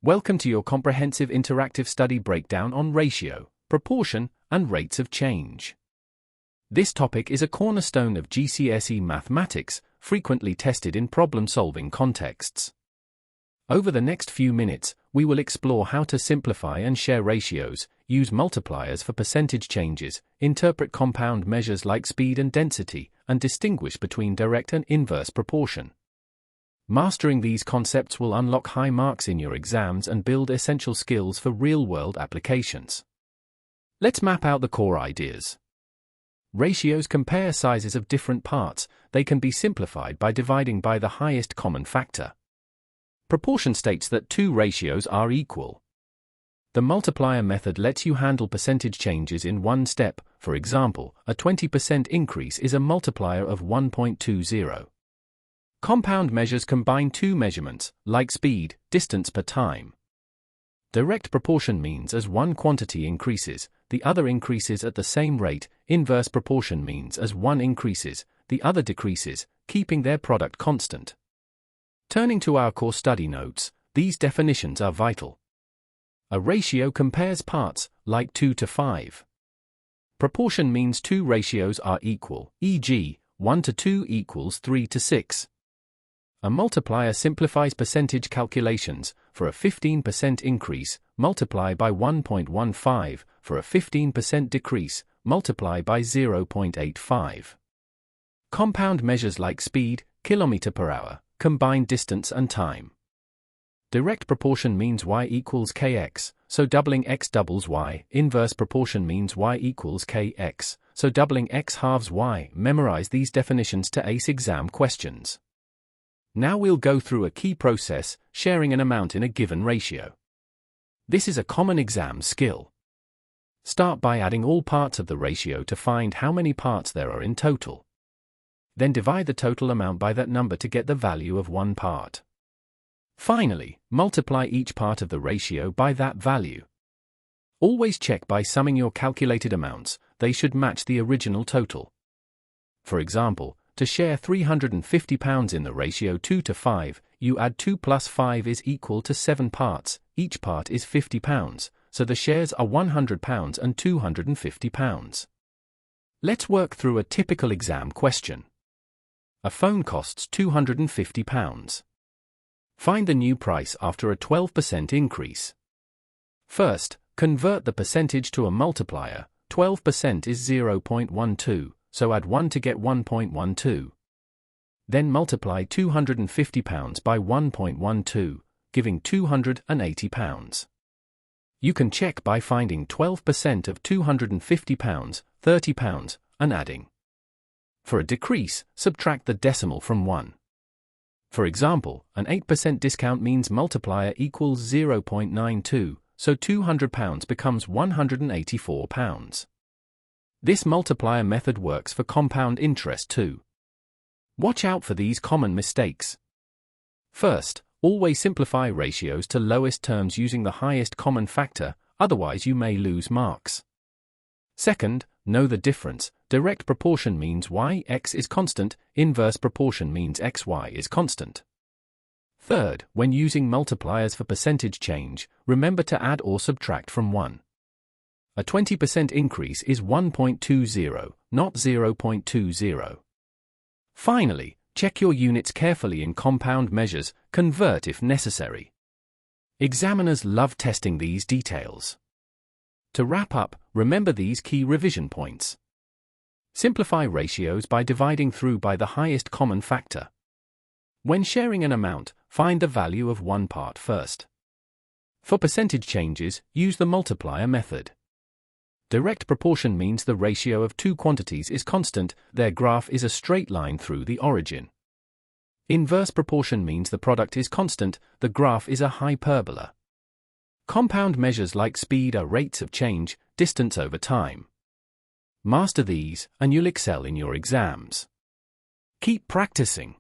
Welcome to your comprehensive interactive study breakdown on ratio, proportion, and rates of change. This topic is a cornerstone of GCSE Mathematics, frequently tested in problem-solving contexts. Over the next few minutes, we will explore how to simplify and share ratios, use multipliers for percentage changes, interpret compound measures like speed and density, and distinguish between direct and inverse proportion. Mastering these concepts will unlock high marks in your exams and build essential skills for real-world applications. Let's map out the core ideas. Ratios compare sizes of different parts. They can be simplified by dividing by the highest common factor. Proportion states that two ratios are equal. The multiplier method lets you handle percentage changes in one step. For example, a 20% increase is a multiplier of 1.20. Compound measures combine two measurements, like speed, distance per time. Direct proportion means as one quantity increases, the other increases at the same rate. Inverse proportion means as one increases, the other decreases, keeping their product constant. Turning to our core study notes, these definitions are vital. A ratio compares parts, like 2 to 5. Proportion means two ratios are equal, e.g., 1 to 2 equals 3 to 6. A multiplier simplifies percentage calculations. For a 15% increase, multiply by 1.15. For a 15% decrease, multiply by 0.85. Compound measures like speed, kilometer per hour, combine distance and time. Direct proportion means y equals kx, so doubling x doubles y. Inverse proportion means y equals kx, so doubling x halves y. Memorize these definitions to ace exam questions. Now we'll go through a key process, sharing an amount in a given ratio. This is a common exam skill. Start by adding all parts of the ratio to find how many parts there are in total. Then divide the total amount by that number to get the value of one part. Finally, multiply each part of the ratio by that value. Always check by summing your calculated amounts. They should match the original total. For example, to share £350 in the ratio 2 to 5, you add 2 plus 5 is equal to 7 parts. Each part is £50, so the shares are £100 and £250. Let's work through a typical exam question. A phone costs £250. Find the new price after a 12% increase. First, convert the percentage to a multiplier. 12% is 0.12. So add 1 to get 1.12. Then multiply £250 by 1.12, giving £280. You can check by finding 12% of £250, £30, and adding. For a decrease, subtract the decimal from 1. For example, an 8% discount means multiplier equals 0.92, so £200 becomes £184. This multiplier method works for compound interest too. Watch out for these common mistakes. First, always simplify ratios to lowest terms using the highest common factor, otherwise you may lose marks. Second, know the difference. Direct proportion means y(x) is constant, inverse proportion means xy is constant. Third, when using multipliers for percentage change, remember to add or subtract from 1. A 20% increase is 1.20, not 0.20. Finally, check your units carefully in compound measures, convert if necessary. Examiners love testing these details. To wrap up, remember these key revision points. Simplify ratios by dividing through by the highest common factor. When sharing an amount, find the value of one part first. For percentage changes, use the multiplier method. Direct proportion means the ratio of two quantities is constant, their graph is a straight line through the origin. Inverse proportion means the product is constant, the graph is a hyperbola. Compound measures like speed are rates of change, distance over time. Master these, and you'll excel in your exams. Keep practicing.